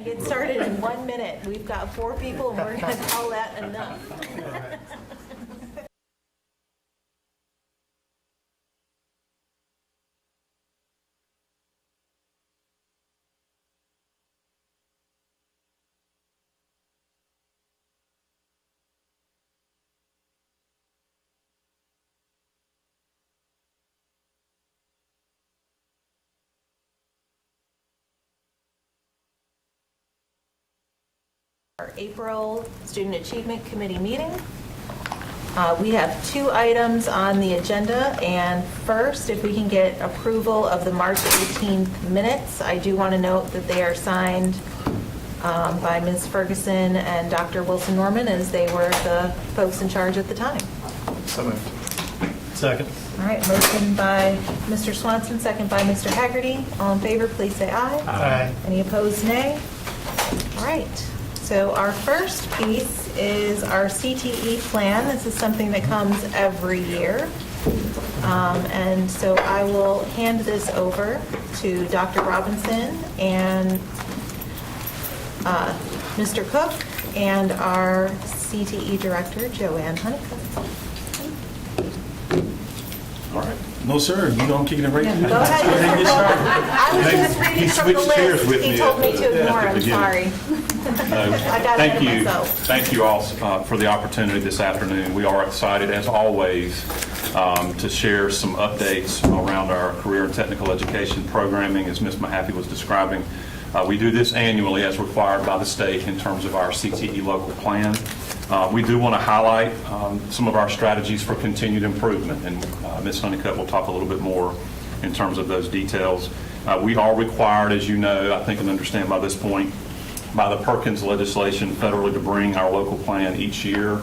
get started in 1 minute. We've got 4 people, and we're going to call that enough. Our April Student Achievement Committee meeting. We have 2 items on the agenda, and first, if we can get approval of the March 18th minutes. I do want to note that they are signed by Ms. Ferguson and Dr. Wilson Norman, as they were the folks in charge at the time. So moved. Second. All right, motion by Mr. Swanson, second by Mr. Haggerty. All in favor, please say aye. Aye. Any opposed, nay? All right. So our first piece is our CTE plan. This is something that comes every year. And so I will hand this over to Dr. Robinson and Mr. Cook and our CTE director, Joanne Honeycutt. All right. No, sir. You don't kick it right. Go ahead, Mr. Cook. I was just reading from the switched chairs list. with He me told me at to the ignore him, beginning. sorry. I got ahead of myself. Thank you all for the opportunity this afternoon. We are excited, as always, to share some updates around our career and technical education programming, as Ms. Mahaffey was describing. We do this annually as required by the state in terms of our CTE local plan. We do want to highlight some of our strategies for continued improvement, and Ms. Honeycutt will talk a little bit more in terms of those details. We are required, as you know, I think and understand by this point, by the Perkins legislation federally to bring our local plan each year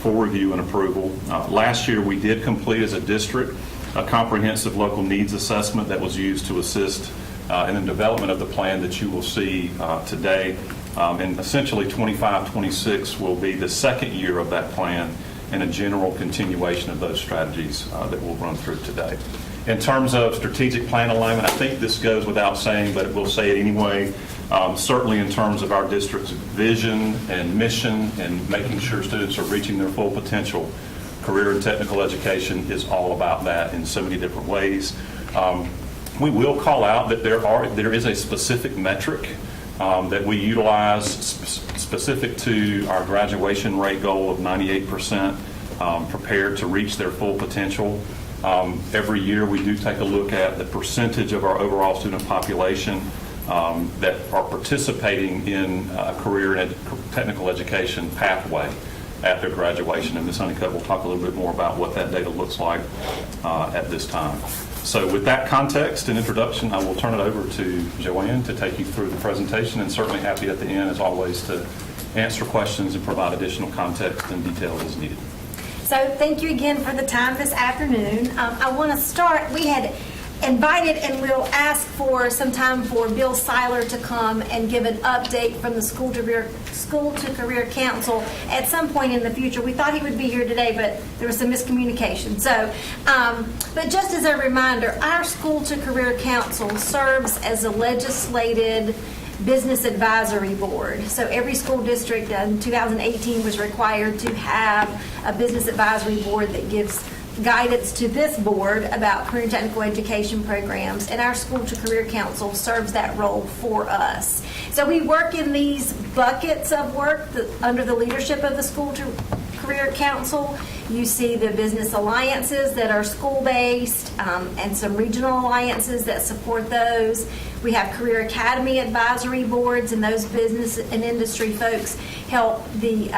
for review and approval. Last year, we did complete as a district a comprehensive local needs assessment that was used to assist in the development of the plan that you will see today. And essentially 25-26 will be the second year of that plan and a general continuation of those strategies that we'll run through today. In terms of strategic plan alignment, I think this goes without saying, but we'll say it anyway. Certainly in terms of our district's vision and mission and making sure students are reaching their full potential, career and technical education is all about that in so many different ways. We will call out that there is a specific metric that we utilize specific to our graduation rate goal of 98% prepared to reach their full potential. Every year we do take a look at the percentage of our overall student population that are participating in a career and technical education pathway after graduation. And Ms. Honeycutt will talk a little bit more about what that data looks like at this time. So with that context and introduction, I will turn it over to Joanne to take you through the presentation, and certainly happy at the end, as always, to answer questions and provide additional context and details as needed. So thank you again for the time this afternoon. I want to start, we had invited and we'll ask for some time for Bill Seiler to come and give an update from the School to Career Council at some point in the future. We thought he would be here today, but there was some miscommunication. So, but just as a reminder, our School to Career Council serves as a legislated business advisory board. So every school district in 2018 was required to have a business advisory board that gives guidance to this board about career and technical education programs, and our School to Career Council serves that role for us. So we work in these buckets of work under the leadership of the School to Career Council. You see the business alliances that are school-based and some regional alliances that support those. We have Career Academy advisory boards, and those business and industry folks help to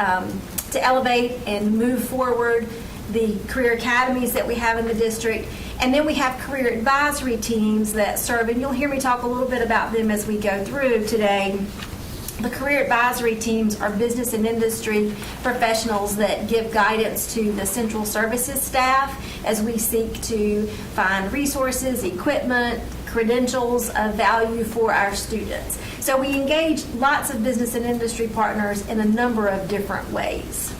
elevate and move forward the career academies that we have in the district. And then we have career advisory teams that serve, and you'll hear me talk a little bit about them as we go through today. The career advisory teams are business and industry professionals that give guidance to the central services staff as we seek to find resources, equipment, credentials of value for our students. So we engage lots of business and industry partners in a number of different ways.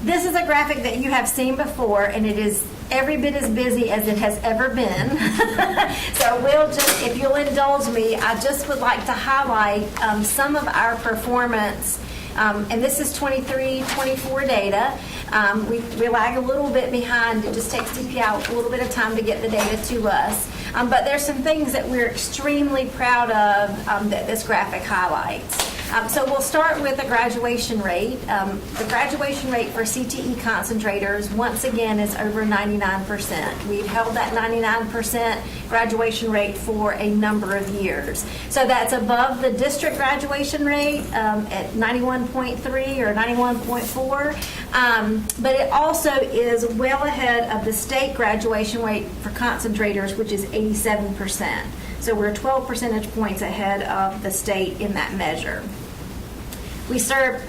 This is a graphic that you have seen before, and it is every bit as busy as it has ever been. So we'll just, if you'll indulge me, I just would like to highlight some of our performance. And this is 23-24 data. We lag a little bit behind. It just takes DPI a little bit of time to get the data to us. But there's some things that we're extremely proud of that this graphic highlights. So we'll start with the graduation rate. The graduation rate for CTE concentrators, once again, is over 99%. We've held that 99% graduation rate for a number of years. So that's above the district graduation rate at 91.3 or 91.4. But it also is well ahead of the state graduation rate for concentrators, which is 87%. So we're 12 percentage points ahead of the state in that measure. We served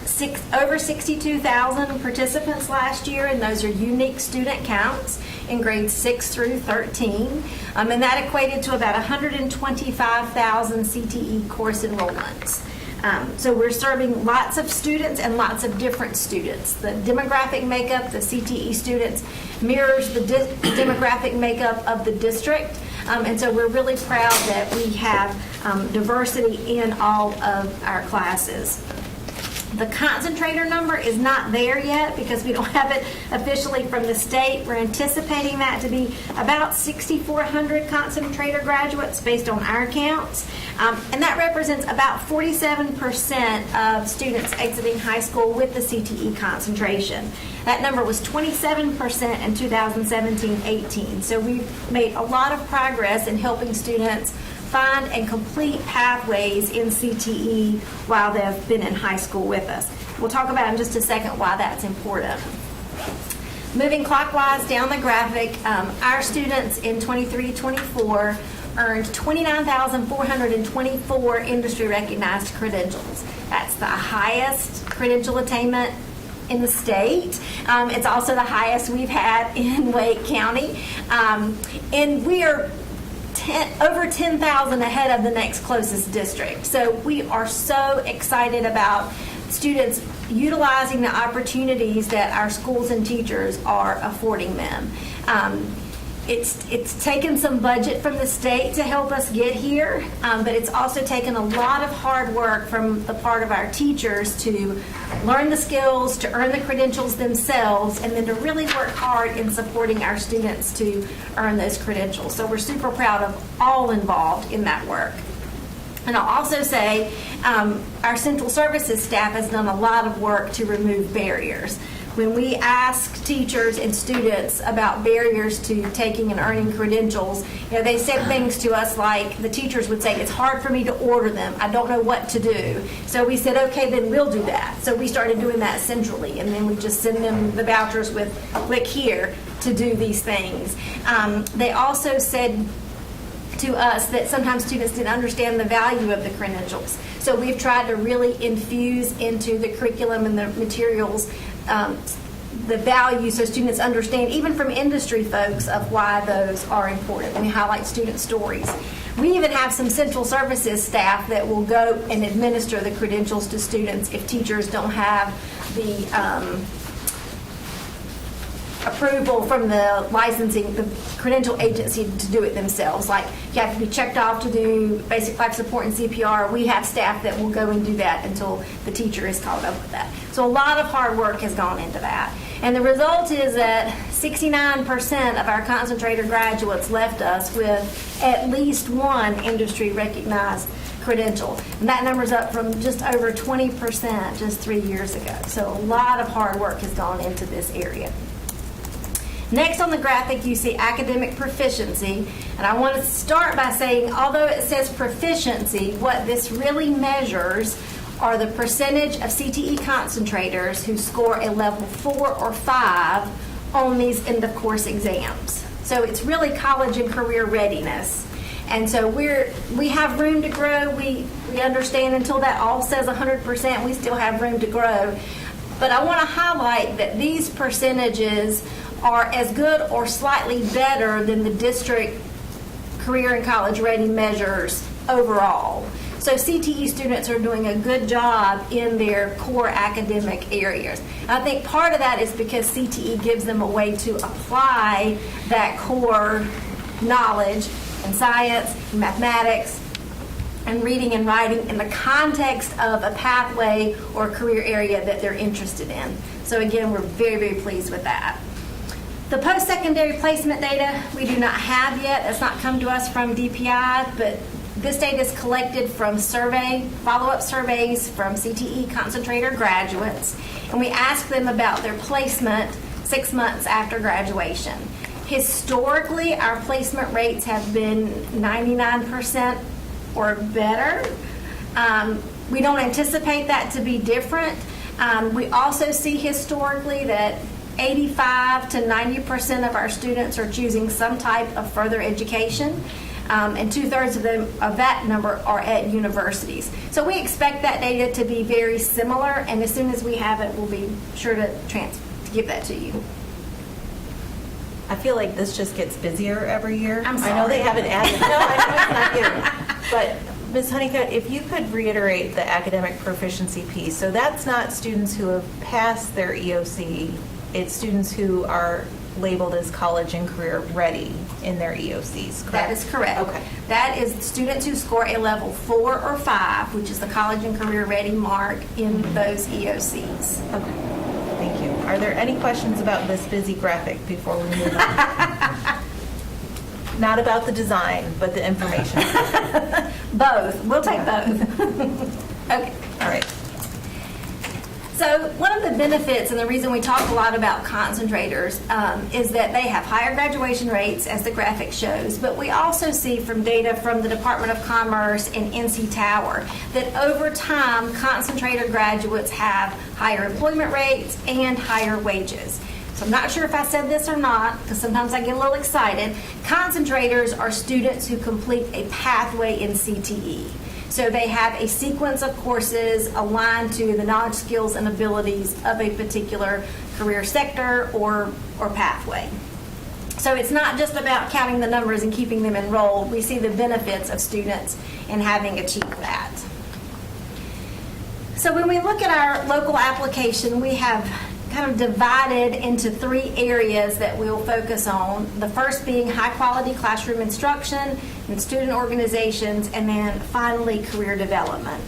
over 62,000 participants last year, and those are unique student counts in grades 6 through 13. And that equated to about 125,000 CTE course enrollments. So we're serving lots of students and lots of different students. The demographic makeup, the CTE students, mirrors the demographic makeup of the district. And so we're really proud that we have diversity in all of our classes. The concentrator number is not there yet because we don't have it officially from the state. We're anticipating that to be about 6,400 concentrator graduates based on our counts. And that represents about 47% of students exiting high school with the CTE concentration. That number was 27% in 2017-18. So we've made a lot of progress in helping students find and complete pathways in CTE while they've been in high school with us. We'll talk about in just a second why that's important. Moving clockwise down the graphic, our students in 23-24 earned 29,424 industry recognized credentials. That's the highest credential attainment in the state. It's also the highest we've had in Wake County. And we are over 10,000 ahead of the next closest district. So we are so excited about students utilizing the opportunities that our schools and teachers are affording them. It's taken some budget from the state to help us get here, but it's also taken a lot of hard work from the part of our teachers to learn the skills, to earn the credentials themselves, and then to really work hard in supporting our students to earn those credentials. So we're super proud of all involved in that work. And I'll also say our central services staff has done a lot of work to remove barriers. When we ask teachers and students about barriers to taking and earning credentials, they said things to us like, the teachers would say, it's hard for me to order them. I don't know what to do. So we said, okay, then we'll do that. So we started doing that centrally, and then we just send them the vouchers with click here to do these things. They also said to us that sometimes students didn't understand the value of the credentials. So we've tried to really infuse into the curriculum and the materials the value so students understand, even from industry folks, of why those are important. We highlight student stories. We even have some central services staff that will go and administer the credentials to students if teachers don't have the approval from the licensing, the credential agency to do it themselves. Like you have to be checked off to do basic life support and CPR. We have staff that will go and do that until the teacher is called up with that. So a lot of hard work has gone into that. And the result is that 69% of our concentrator graduates left us with at least one industry recognized credential. And that number's up from just over 20% just 3 years ago. So a lot of hard work has gone into this area. Next on the graphic, you see academic proficiency. And I want to start by saying, although it says proficiency, what this really measures are the percentage of CTE concentrators who score a level 4 or 5 on these end-of-course exams. So it's really college and career readiness. And so we have room to grow. We understand until that all says 100%, we still have room to grow. But I want to highlight that these percentages are as good or slightly better than the district career and college ready measures overall. So CTE students are doing a good job in their core academic areas. I think part of that is because CTE gives them a way to apply that core knowledge in science, mathematics, and reading and writing in the context of a pathway or career area that they're interested in. So again, we're very, very pleased with that. The post-secondary placement data we do not have yet. That's not come to us from DPI, but this data is collected from follow-up surveys from CTE concentrator graduates, and we ask them about their placement 6 months after graduation. Historically, our placement rates have been 99% or better. We don't anticipate that to be different. We also see historically that 85 to 90% of our students are choosing some type of further education, and 2/3 of that number are at universities. So we expect that data to be very similar, and as soon as we have it, we'll be sure to give that to you. I feel like this just gets busier every year. I'm I know they sorry. haven't added, no, I know it's not you. But Ms. Honeycutt, if you could reiterate the academic proficiency piece, so that's not students who have passed their EOC, it's students who are labeled as college and career ready in their EOCs, correct? That is correct. Okay. That is students who score a level 4 or 5, which is the college and career ready mark in those EOCs. Okay, thank you. Are there any questions about this busy graphic before we move on? Not about the design, but the information. Both. We'll take both. Okay. All right. So one of the benefits and the reason we talk a lot about concentrators is that they have higher graduation rates, as the graphic shows, but we also see from data from the Department of Commerce and NC Tower that over time, concentrator graduates have higher employment rates and higher wages. So I'm not sure if I said this or not, because sometimes I get a little excited. Concentrators are students who complete a pathway in CTE. So they have a sequence of courses aligned to the knowledge, skills, and abilities of a particular career sector or pathway. So it's not just about counting the numbers and keeping them enrolled. We see the benefits of students in having achieved that. So when we look at our local application, we have kind of divided into 3 areas that we'll focus on. The first being high quality classroom instruction and student organizations, and then finally career development.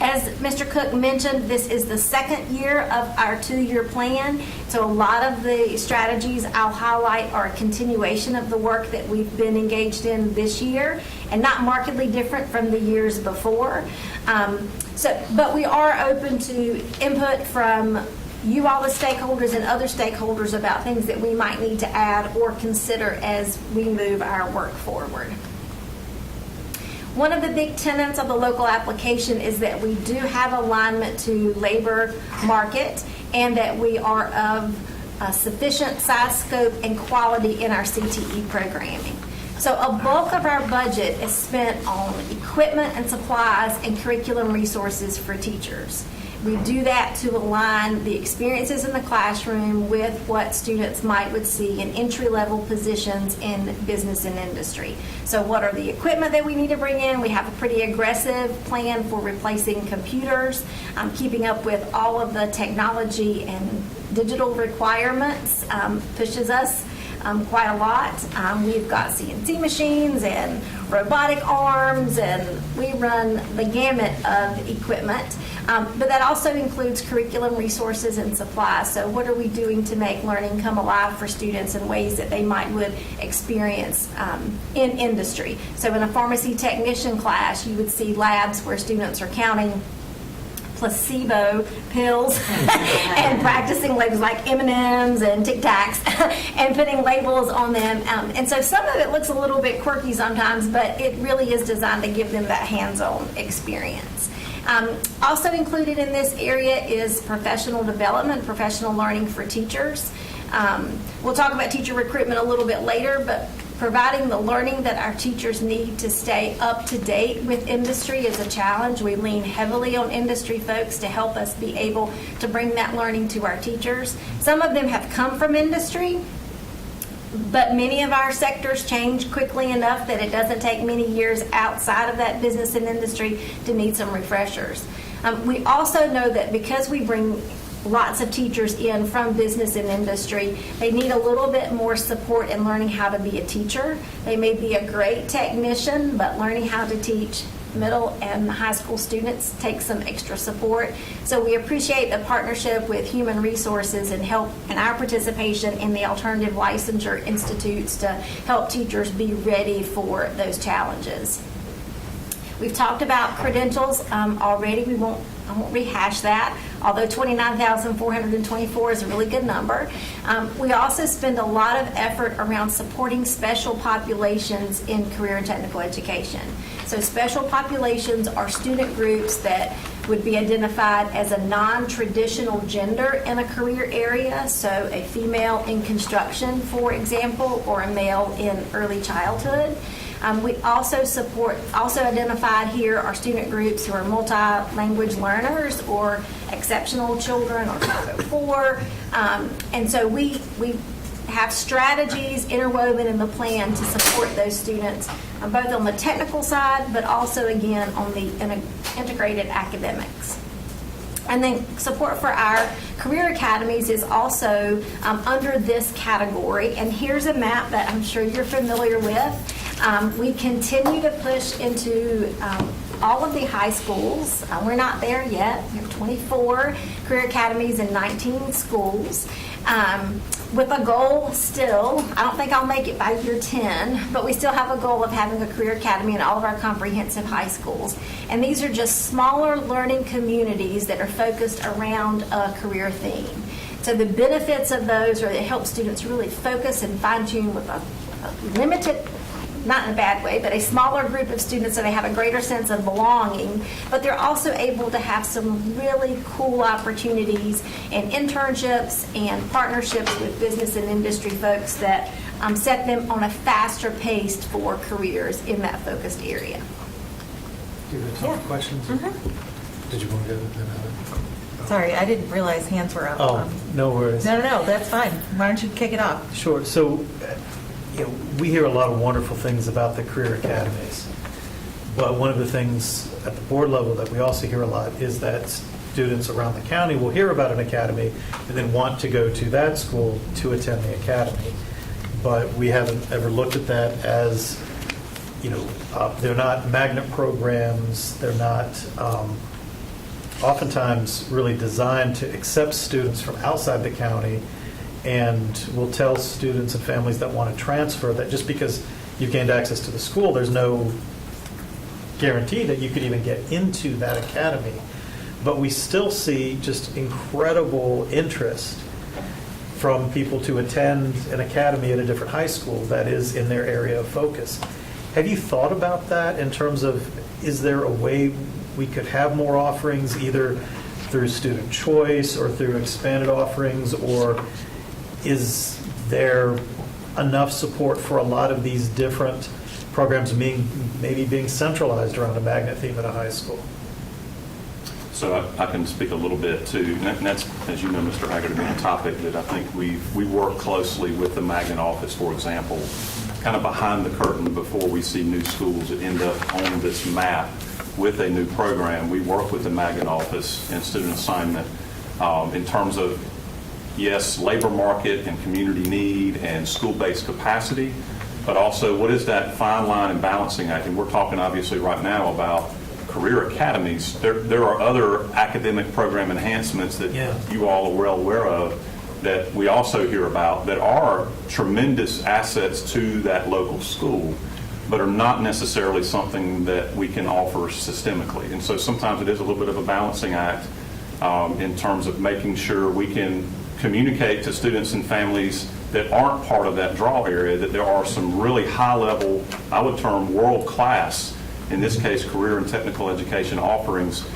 As Mr. Cook mentioned, this is the second year of our 2-year plan, so a lot of the strategies I'll highlight are a continuation of the work that we've been engaged in this year, and not markedly different from the years before. But we are open to input from you all, the stakeholders, and other stakeholders about things that we might need to add or consider as we move our work forward. One of the big tenets of the local application is that we do have alignment to labor market and that we are of sufficient size, scope, and quality in our CTE programming. So a bulk of our budget is spent on equipment and supplies and curriculum resources for teachers. We do that to align the experiences in the classroom with what students would see in entry-level positions in business and industry. So what are the equipment that we need to bring in? We have a pretty aggressive plan for replacing computers, keeping up with all of the technology and digital requirements pushes us quite a lot. We've got CNC machines and robotic arms, and we run the gamut of equipment. But that also includes curriculum resources and supplies. So what are we doing to make learning come alive for students in ways that they would experience in industry? So in a pharmacy technician class, you would see labs where students are counting placebo pills and practicing labels like M&Ms and Tic Tacs and putting labels on them. And so some of it looks a little bit quirky sometimes, but it really is designed to give them that hands-on experience. Also included in this area is professional development, professional learning for teachers. We'll talk about teacher recruitment a little bit later, but providing the learning that our teachers need to stay up to date with industry is a challenge. We lean heavily on industry folks to help us be able to bring that learning to our teachers. Some of them have come from industry, But many of our sectors change quickly enough that it doesn't take many years outside of that business and industry to need some refreshers. We also know that because we bring lots of teachers in from business and industry, they need a little bit more support in learning how to be a teacher. They may be a great technician, but learning how to teach middle and high school students takes some extra support. So we appreciate the partnership with Human Resources and help and our participation in the Alternative Licensure Institutes to help teachers be ready for those challenges. We've talked about credentials already. I won't rehash that, although 29,424 is a really good number. We also spend a lot of effort around supporting special populations in career and technical education. So special populations are student groups that would be identified as a non-traditional gender in a career area, so a female in construction, for example, or a male in early childhood. We also identified here are student groups who are multi-language learners or exceptional children or 504. And so we have strategies interwoven in the plan to support those students, both on the technical side, but also, again, on the integrated academics. And then support for our career academies is also under this category. And here's a map that I'm sure you're familiar with. We continue to push into all of the high schools. We're not there yet. We have 24 career academies in 19 schools. With a goal still, I don't think I'll make it by year 10, but we still have a goal of having a career academy in all of our comprehensive high schools. And these are just smaller learning communities that are focused around a career theme. So the benefits of those are it helps students really focus and fine-tune with a limited, not in a bad way, but a smaller group of students so they have a greater sense of belonging, but they're also able to have some really cool opportunities and internships and partnerships with business and industry folks that set them on a faster pace for careers in that focused area. Do you have some questions? Did you want to go to that? Sorry, I didn't realize hands were up. Oh, no worries. No, that's fine. Why don't you kick it off? Sure. So, we hear a lot of wonderful things about the career academies, but one of the things at the board level that we also hear a lot is that students around the county will hear about an academy and then want to go to that school to attend the academy. But we haven't ever looked at that as, they're not magnet programs, they're not oftentimes really designed to accept students from outside the county, and we'll tell students and families that want to transfer that just because you've gained access to the school, there's no guarantee that you could even get into that academy. But we still see just incredible interest from people to attend an academy at a different high school that is in their area of focus. Have you thought about that in terms of, is there a way we could have more offerings either through student choice or through expanded offerings, or is there enough support for a lot of these different programs maybe being centralized around a magnet theme at a high school? So I can speak a little bit too, and that's, as you know, Mr. Haggard, a topic that I think we work closely with the magnet office, for example, kind of behind the curtain before we see new schools that end up on this map with a new program. We work with the magnet office and student assignment in terms of, yes, labor market and community need and school-based capacity, but also what is that fine line and balancing act? And we're talking obviously right now about career academies. There are other academic program enhancements that you all are well aware of that we also hear about that are tremendous assets to that local school, but are not necessarily something that we can offer systemically. And so sometimes it is a little bit of a balancing act in terms of making sure we can communicate to students and families that aren't part of that draw area that there are some really high-level, I would term world-class, in this case, career and technical education offerings,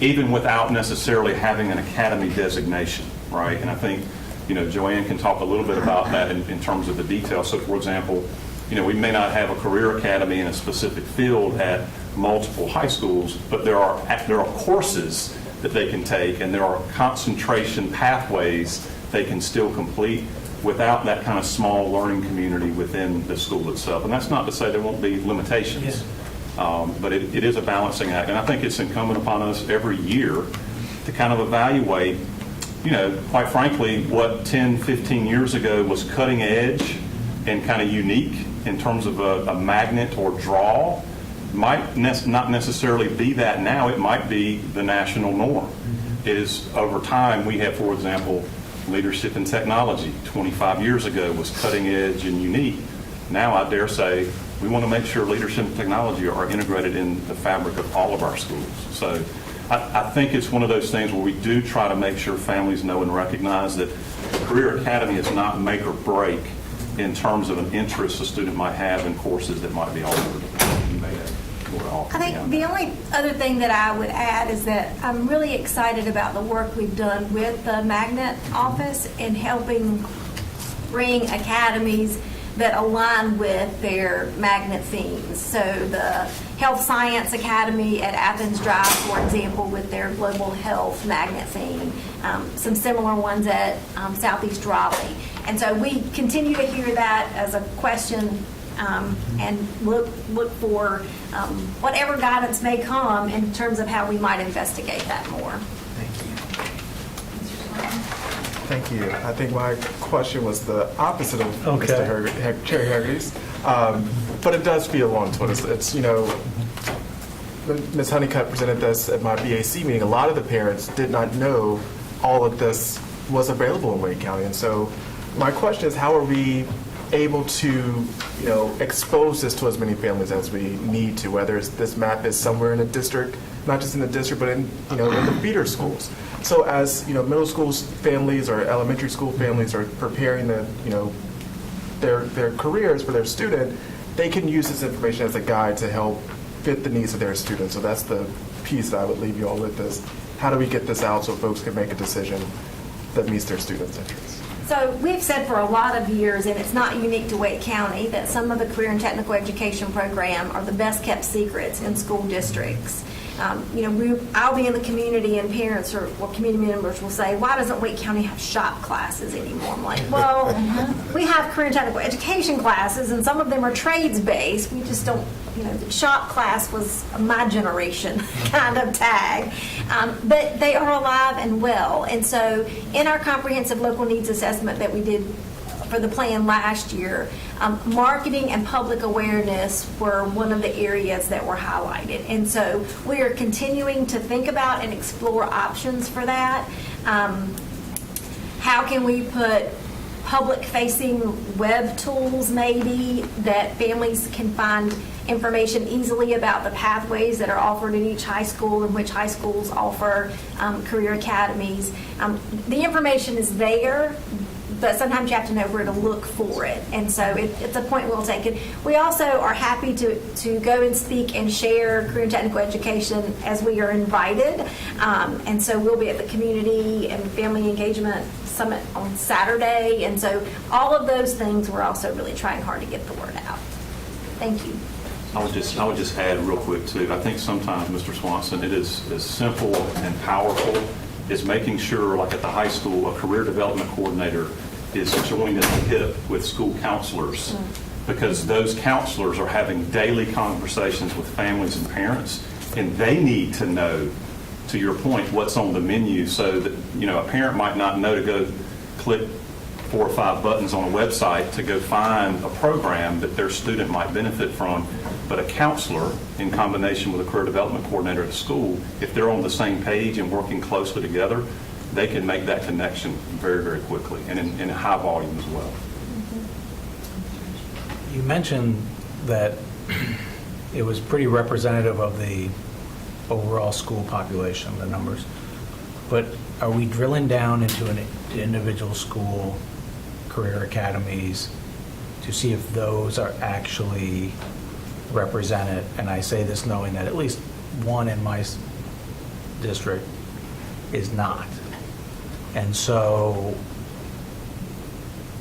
even without necessarily having an academy designation, right? And I think, Joanne can talk a little bit about that in terms of the details. So, for example, we may not have a career academy in a specific field at multiple high schools, but there are courses that they can take, and there are concentration pathways they can still complete without that kind of small learning community within the school itself. And that's not to say there won't be limitations, but it is a balancing act. And I think it's incumbent upon us every year to kind of evaluate, quite frankly, what 10, 15 years ago was cutting edge and kind of unique in terms of a magnet or draw might not necessarily be that now. It might be the national norm. Is over time we have, for example, leadership in technology 25 years ago was cutting edge and unique. Now I dare say we want to make sure leadership and technology are integrated in the fabric of all of our schools. So I think it's one of those things where we do try to make sure families know and recognize that Career Academy is not make or break in terms of an interest a student might have in courses that might be offered. I think the only other thing that I would add is that I'm really excited about the work we've done with the Magnet office in helping bring academies that align with their Magnet themes. So the Health Science Academy at Athens Drive, for example, with their Global Health Magnet theme, some similar ones at Southeast Raleigh. And so we continue to hear that as a question and look for whatever guidance may come in terms of how we might investigate that more. Thank you. I think my question was the opposite of Okay. Mr. Chair Harry's, but it does feel on to it. It's Ms. Honeycutt presented this at my BAC meeting. A lot of the parents did not know all of this was available in Wake County, and so my question is, how are we able to, expose this to as many families as we need to, whether this map is somewhere in the district, not just in the district, but in, in the feeder schools. So as, middle school families or elementary school families are preparing their careers for their student, they can use this information as a guide to help fit the needs of their students. So that's the piece that I would leave you all with is, how do we get this out so folks can make a decision that meets their students' interests? So we've said for a lot of years, and it's not unique to Wake County, that some of the career and technical education program are the best kept secrets in school districts. I'll be in the community and parents or community members will say, why doesn't Wake County have shop classes anymore? I'm like, well, we have career and technical education classes and some of them are trades based. We just don't, the shop class was my generation kind of tag. But they are alive and well. And so in our comprehensive local needs assessment that we did for the plan last year, marketing and public awareness were one of the areas that were highlighted. And so we are continuing to think about and explore options for that. How can we put public-facing web tools maybe that families can find information easily about the pathways that are offered in each high school and which high schools offer career academies. The information is there, but sometimes you have to know where to look for it. And so it's a point well taken. We also are happy to go and speak and share career and technical education as we are invited. And so we'll be at the Community and Family Engagement Summit on Saturday. And so all of those things, we're also really trying hard to get the word out. Thank you. I would just add real quick too, I think sometimes, Mr. Swanson, it is as simple and powerful as making sure, like at the high school, a career development coordinator is joined at the hip with school counselors, because those counselors are having daily conversations with families and parents, and they need to know, to your point, what's on the menu, so that a parent might not know to go click 4 or 5 buttons on a website to go find a program that their student might benefit from. But a counselor, in combination with a career development coordinator at the school, if they're on the same page and working closely together, they can make that connection very, very quickly and in high volume as well. You mentioned that it was pretty representative of the overall school population, the numbers. But are we drilling down into an individual school, career academies, to see if those are actually represented? And I say this knowing that at least one in my district is not. And so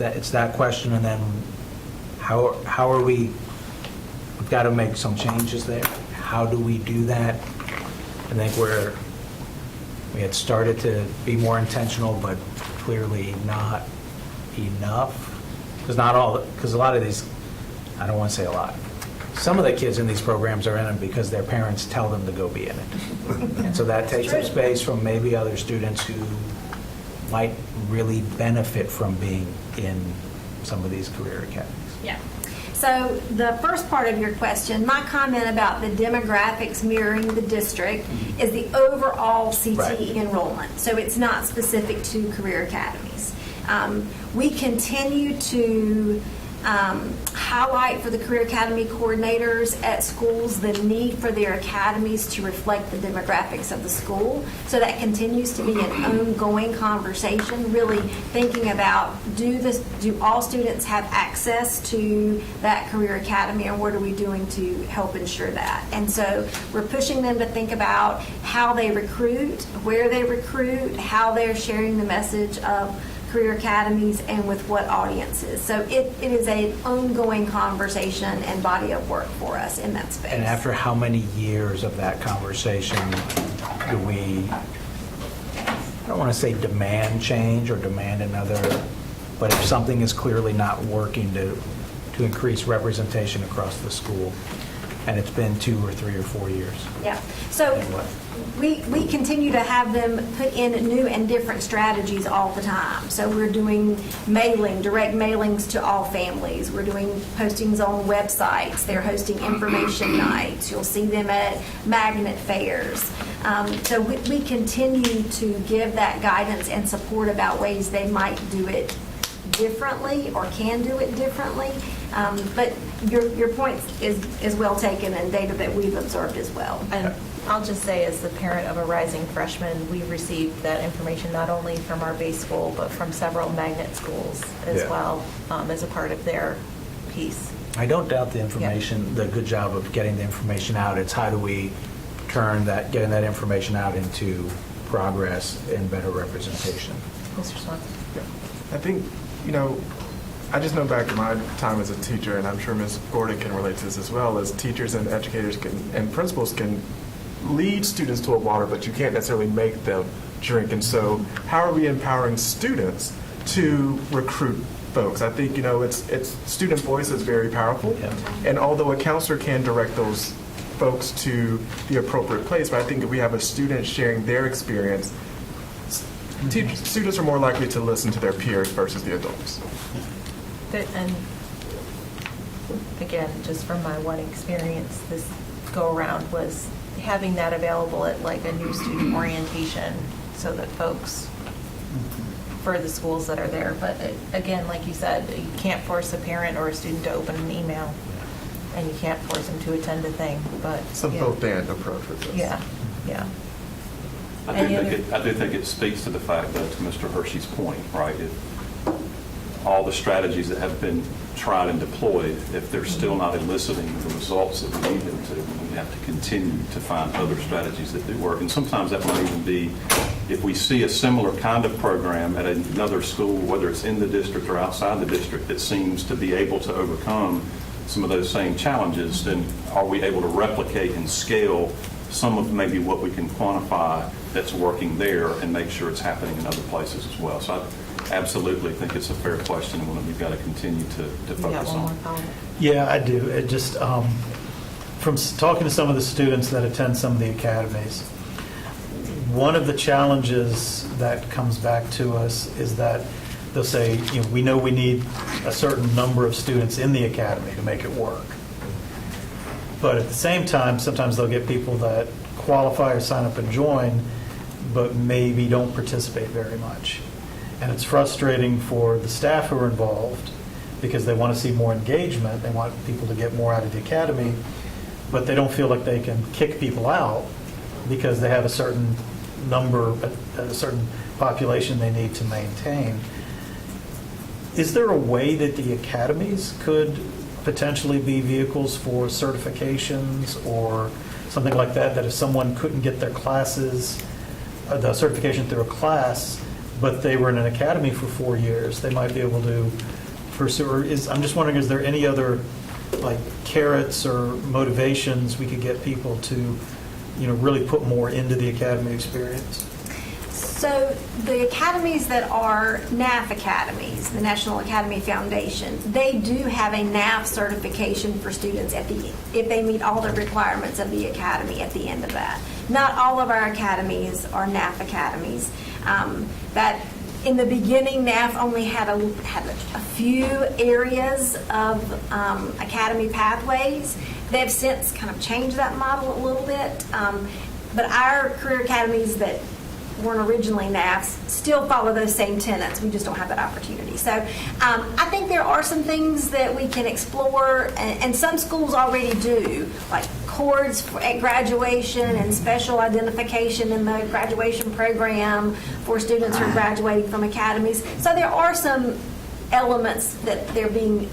it's that question, and then how are we've got to make some changes there. How do we do that? I think we had started to be more intentional, but clearly not enough? Because not all, because a lot of these, I don't want to say a lot, some of the kids in these programs are in them because their parents tell them to go be in it. And so that takes up space from maybe other students who might really benefit from being in some of these career academies. Yeah. So the first part of your question, my comment about the demographics mirroring the district is the overall CTE Right. enrollment. So it's not specific to career academies. We continue to highlight for the Career Academy coordinators at schools the need for their academies to reflect the demographics of the school. So that continues to be an ongoing conversation, really thinking about do all students have access to that Career Academy, and what are we doing to help ensure that? And so we're pushing them to think about how they recruit, where they recruit, how they're sharing the message of career academies and with what audiences. So it is an ongoing conversation and body of work for us in that space. And after how many years of that conversation do we, I don't want to say demand change or demand another, but if something is clearly not working to increase representation across the school, and it's been 2 or 3 or 4 years? Yeah. So And what? we continue to have them put in new and different strategies all the time. So we're doing direct mailings to all families. We're doing postings on websites. They're hosting information nights. You'll see them at magnet fairs. So we continue to give that guidance and support about ways they might do it differently or can do it differently. But your point is well taken and data that we've observed as well. And I'll just say, as the parent of a rising freshman, we received that information not only from our base school, but from several magnet schools as Yeah. well, as a part of their piece. I don't doubt the information, the good job of getting the information out. It's how do we turn that, getting that information out into progress and better representation. Mr. Swanson? I think, I just know back to my time as a teacher, and I'm sure Ms. Gordon can relate to this as well, as teachers and educators and principals can lead students to a water, but you can't necessarily make them drink. And so how are we empowering students to recruit folks? I think, it's student voice is very powerful. Yeah. And although a counselor can direct those folks to the appropriate place, but I think if we have a student sharing their experience, students are more likely to listen to their peers versus the adults. And again, just from my one experience, this go-around was having that available at like a new student orientation so that folks, for the schools that are there. But again, like you said, you can't force a parent or a student to open an email, and you can't force them to attend a thing, but. Some yeah. both-and approach with this. Yeah, yeah. I do think it speaks to the fact that, to Mr. Hershey's point, right, all the strategies that have been tried and deployed, if they're still not eliciting the results that we need them to, we have to continue to find other strategies that do work. And sometimes that might even be, if we see a similar kind of program at another school, whether it's in the district or outside the district, that seems to be able to overcome some of those same challenges, then are we able to replicate and scale some of maybe what we can quantify that's working there and make sure it's happening in other places as well? So I absolutely think it's a fair question and one that we've got to continue to You got focus one more on. comment? Yeah, I do. It just, from talking to some of the students that attend some of the academies, one of the challenges that comes back to us is that they'll say, we know we need a certain number of students in the academy to make it work. But at the same time, sometimes they'll get people that qualify or sign up and join, but maybe don't participate very much. And it's frustrating for the staff who are involved because they want to see more engagement. They want people to get more out of the academy, but they don't feel like they can kick people out because they have a certain number, a certain population they need to maintain. Is there a way that the academies could potentially be vehicles for certifications or something like that, that if someone couldn't get their classes, the certification through a class, but they were in an academy for 4 years, they might be able to pursue, or I'm just wondering, is there any other like carrots or motivations we could get people to, really put more into the academy experience? So the academies that are NAF academies, the National Academy Foundation, they do have a NAF certification for students if they meet all the requirements of the academy at the end of that. Not all of our academies are NAF academies. That in the beginning, NAF only had a few areas of academy pathways. They've since kind of changed that model a little bit. But our career academies that weren't originally NAFs still follow those same tenets. We just don't have that opportunity. So I think there are some things that we can explore, and some schools already do, like cords at graduation and special identification in the graduation program for students who are graduating from academies. So there are some elements that they're being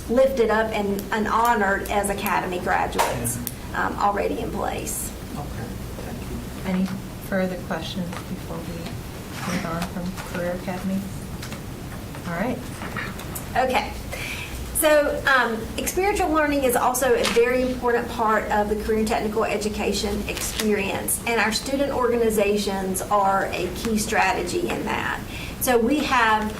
lifted up and honored as academy graduates already in place. Any further questions before we move on from Career Academy? All right. Okay. So experiential learning is also a very important part of the career and technical education experience, and our student organizations are a key strategy in that. So we have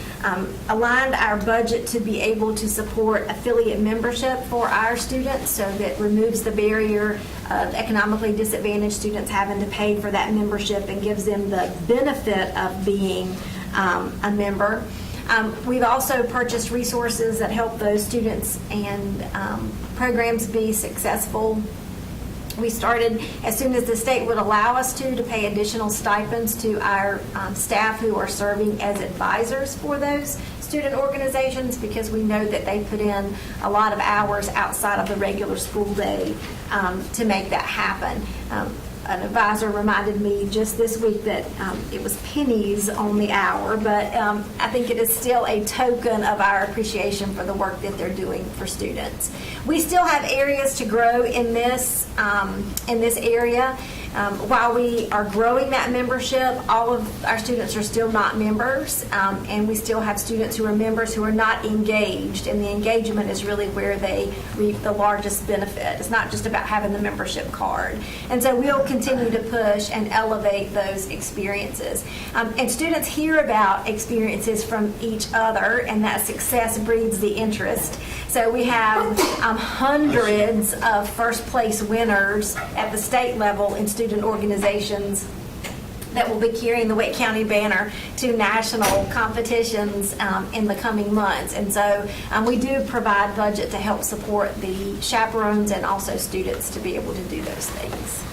aligned our budget to be able to support affiliate membership for our students, so that removes the barrier of economically disadvantaged students having to pay for that membership and gives them the benefit of being a member. We've also purchased resources that help those students and programs be successful. We started, as soon as the state would allow us to pay additional stipends to our staff who are serving as advisors for those student organizations, because we know that they put in a lot of hours outside of the regular school day to make that happen. An advisor reminded me just this week that it was pennies on the hour, but I think it is still a token of our appreciation for the work that they're doing for students. We still have areas to grow in this area. While we are growing that membership, all of our students are still not members, and we still have students who are members who are not engaged, and the engagement is really where they reap the largest benefit. It's not just about having the membership card. And so we'll continue to push and elevate those experiences. And students hear about experiences from each other, and that success breeds the interest. So we have hundreds of first place winners at the state level in student organizations that will be carrying the Wake County banner to national competitions in the coming months. And so we do provide budget to help support the chaperones and also students to be able to do those things.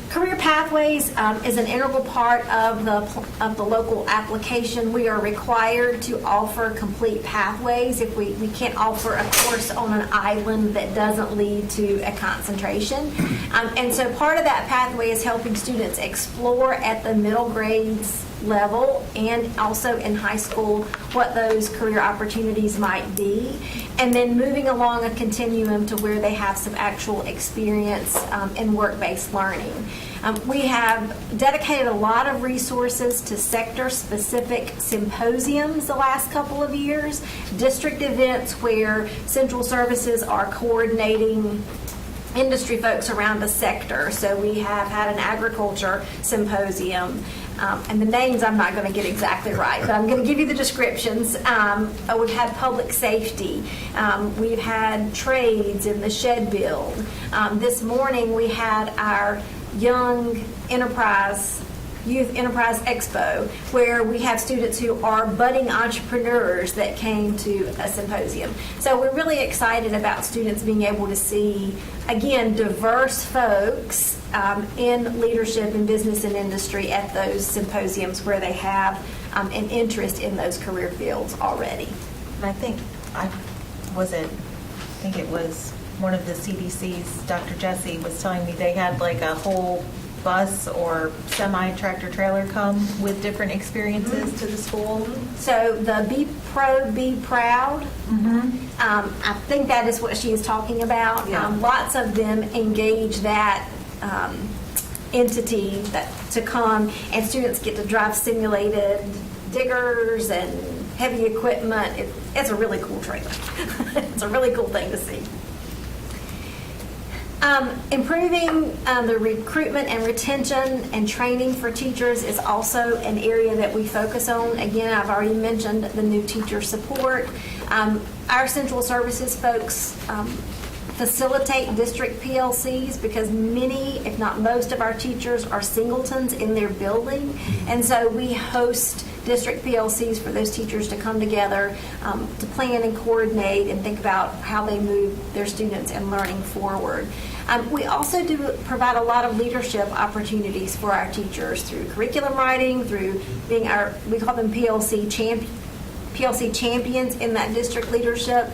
Career Pathways is an integral part of the local application. We are required to offer complete pathways. If we can't offer a course on an island that doesn't lead to a concentration. And so part of that pathway is helping students explore at the middle grades level and also in high school what those career opportunities might be, and then moving along a continuum to where they have some actual experience in work-based learning. We have dedicated a lot of resources to sector-specific symposiums the last couple of years, district events where central services are coordinating industry folks around the sector. So we have had an agriculture symposium, and the names I'm not going to get exactly right, but I'm going to give you the descriptions. We've had public safety. We've had trades in the shed build. This morning we had our Young Youth Enterprise Expo, where we have students who are budding entrepreneurs that came to a symposium. So we're really excited about students being able to see, again, diverse folks in leadership in business and industry at those symposiums where they have an interest in those career fields already. And I think it was one of the CDC's, Dr. Jesse was telling me they had like a whole bus or semi-tractor trailer come with different experiences to the school. So the Be Pro, Be Proud, I think that is what she is talking about. Yeah. Lots of them engage that entity to come, and students get to drive simulated diggers and heavy equipment. It's a really cool trailer. It's a really cool thing to see. Improving the recruitment and retention and training for teachers is also an area that we focus on. Again, I've already mentioned the new teacher support. Our central services folks facilitate district PLCs because many, if not most, of our teachers are singletons in their building. And so we host district PLCs for those teachers to come together to plan and coordinate and think about how they move their students and learning forward. We also do provide a lot of leadership opportunities for our teachers through curriculum writing, through being we call them PLC champions in that district leadership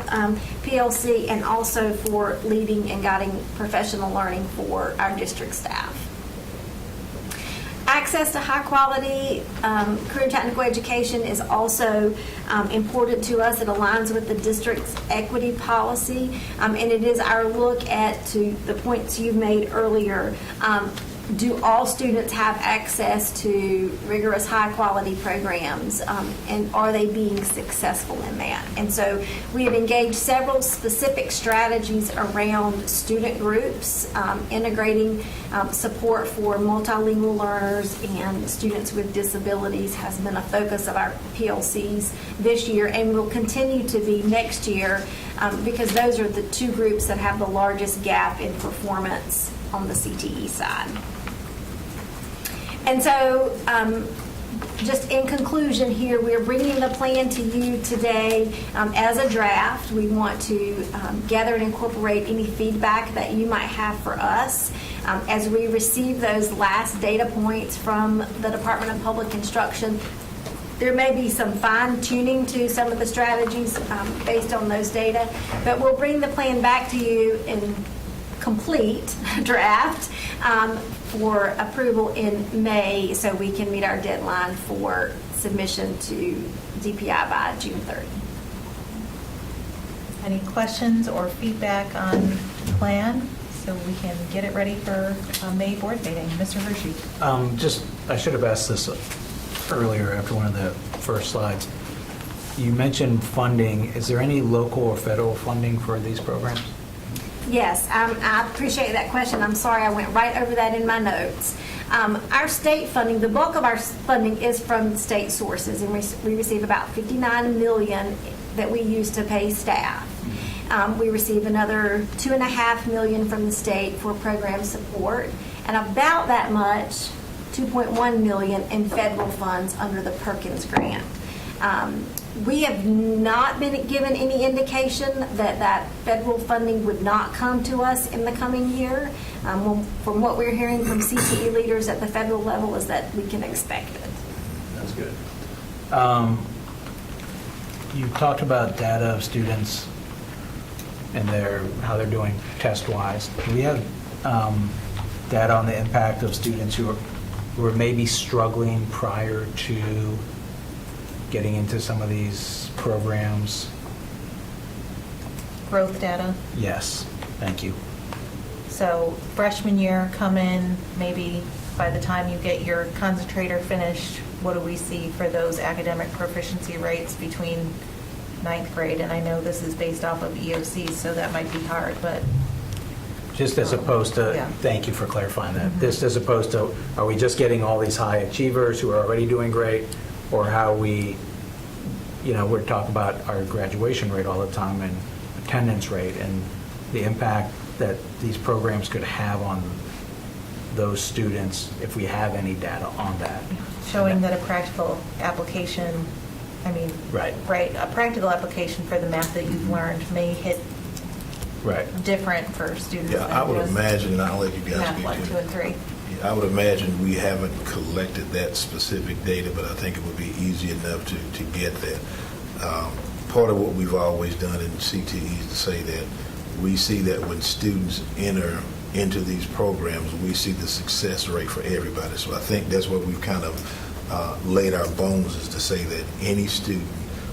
PLC, and also for leading and guiding professional learning for our district staff. Access to high-quality career and technical education is also important to us. It aligns with the district's equity policy, and it is our look at, to the points you've made earlier, do all students have access to rigorous high-quality programs, and are they being successful in that? And so we have engaged several specific strategies around student groups, integrating support for multilingual learners and students with disabilities has been a focus of our PLCs this year and will continue to be next year because those are the two groups that have the largest gap in performance on the CTE side. And so, just in conclusion here, we're bringing the plan to you today as a draft. We want to gather and incorporate any feedback that you might have for us. As we receive those last data points from the Department of Public Instruction, there may be some fine tuning to some of the strategies based on those data, but we'll bring the plan back to you in complete draft for approval in May so we can meet our deadline for submission to DPI by June 30. Any questions or feedback on the plan so we can get it ready for May board meeting? Mr. Hershey. I should have asked this earlier after one of the first slides. You mentioned funding. Is there any local or federal funding for these programs? Yes, I appreciate that question. I'm sorry I went right over that in my notes. Our state funding, the bulk of our funding is from state sources, and we receive about $59 million that we use to pay staff. We receive another $2.5 million from the state for program support, and about that much, $2.1 million in federal funds under the Perkins Grant. We have not been given any indication that federal funding would not come to us in the coming year. From what we're hearing from CTE leaders at the federal level is that we can expect it. That's good. You talked about data of students and how they're doing test-wise. Do we have data on the impact of students who are maybe struggling prior to getting into some of these programs? Growth data. Yes, thank you. So freshman year, come in, maybe by the time you get your concentrator finished, what do we see for those academic proficiency rates between ninth grade? And I know this is based off of EOC, so that might be hard, but. Just as opposed to, Yeah. thank you for clarifying that. This as opposed to, are we just getting all these high achievers who are already doing great? Or how we're talking about our graduation rate all the time and attendance rate and the impact that these programs could have on those students if we have any data on that. Showing that a practical application, Right. a practical application for the math that you've learned may hit Right. different for students. Yeah, I would imagine, I'll let you guys Math speak 1, to 2, and it. 3. I would imagine we haven't collected that specific data, but I think it would be easy enough to get that. Part of what we've always done in CTE is to say that we see that when students enter into these programs, we see the success rate for everybody. So I think that's what we've kind of laid our bones, is to say that any student,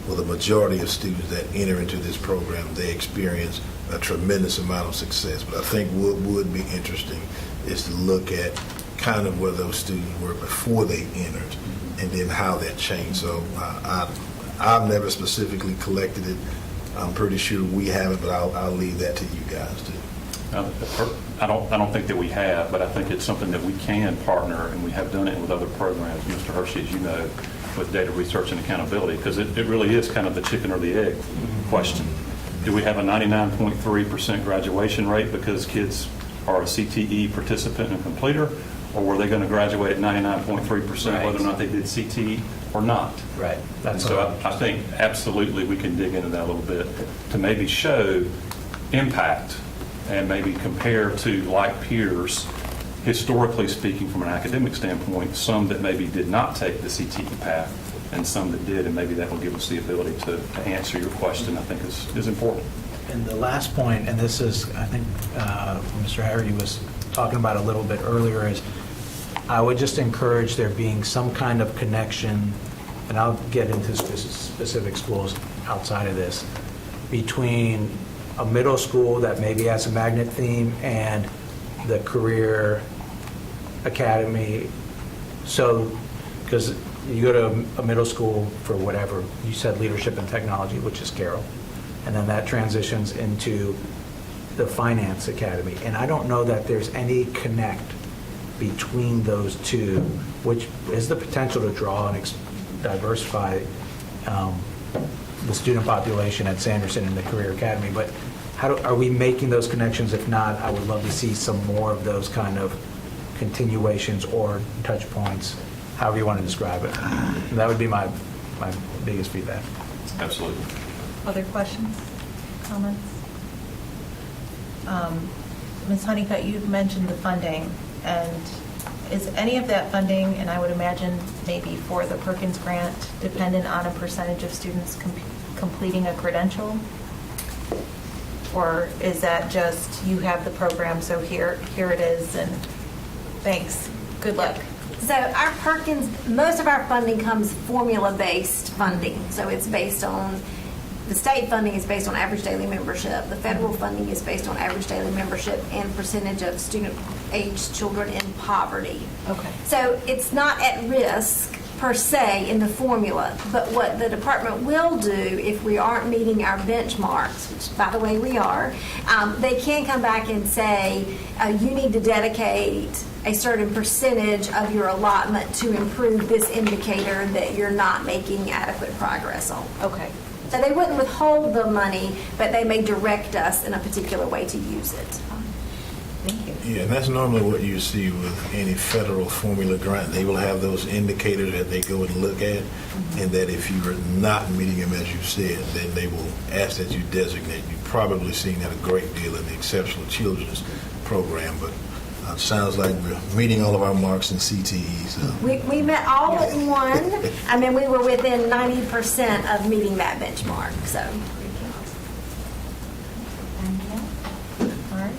well, the majority of students that enter into this program, they experience a tremendous amount of success. But I think what would be interesting is to look at kind of where those students were before they entered and then how that changed. So I've never specifically collected it. I'm pretty sure we haven't, but I'll leave that to you guys too. I don't think that we have, but I think it's something that we can partner, and we have done it with other programs, Mr. Hershey, as you know, with data research and accountability, because it really is kind of the chicken or the egg question. Do we have a 99.3% graduation rate because kids are a CTE participant and completer, or were they going to graduate at 99.3% Right. whether or not they did CTE or not? Right. That's So all. I think absolutely we can dig into that a little bit to maybe show impact and maybe compare to like peers, historically speaking from an academic standpoint, some that maybe did not take the CTE path and some that did, and maybe that will give us the ability to answer your question, I think is important. And the last point, and this is, I think, Mr. Harry was talking about a little bit earlier, is I would just encourage there being some kind of connection, and I'll get into specific schools outside of this, between a middle school that maybe has a magnet theme and the career academy. So, because you go to a middle school for whatever, you said leadership and technology, which is Carroll, and then that transitions into the finance academy. And I don't know that there's any connect between those two, which is the potential to draw and diversify the student population at Sanderson and the Career Academy. But are we making those connections? If not, I would love to see some more of those kind of continuations or touch points, however you want to describe it. That would be my biggest feedback. Absolutely. Other questions, comments? Ms. Honeycutt, you mentioned the funding, and is any of that funding, and I would imagine maybe for the Perkins grant, dependent on a percentage of students completing a credential? Or is that just, you have the program, so here it is, and thanks, good luck? So our Perkins, most of our funding comes formula-based funding. So it's based on, the state funding is based on average daily membership. The federal funding is based on average daily membership and percentage of student-aged children in poverty. Okay. So it's not at risk per se in the formula, but what the department will do if we aren't meeting our benchmarks, which by the way we are, they can come back and say, you need to dedicate a certain percentage of your allotment to improve this indicator that you're not making adequate progress on. Okay. So they wouldn't withhold the money, but they may direct us in a particular way to use it. Thank you. Yeah, and that's normally what you see with any federal formula grant. They will have those indicators that they go and look at, and that if you are not meeting them as you said, then they will ask that you designate. You've probably seen that a great deal in the Exceptional Children's Program, but it sounds like we're meeting all of our marks in CTE. So. We met all but one. I mean, we were within 90% of meeting that benchmark, so. All right.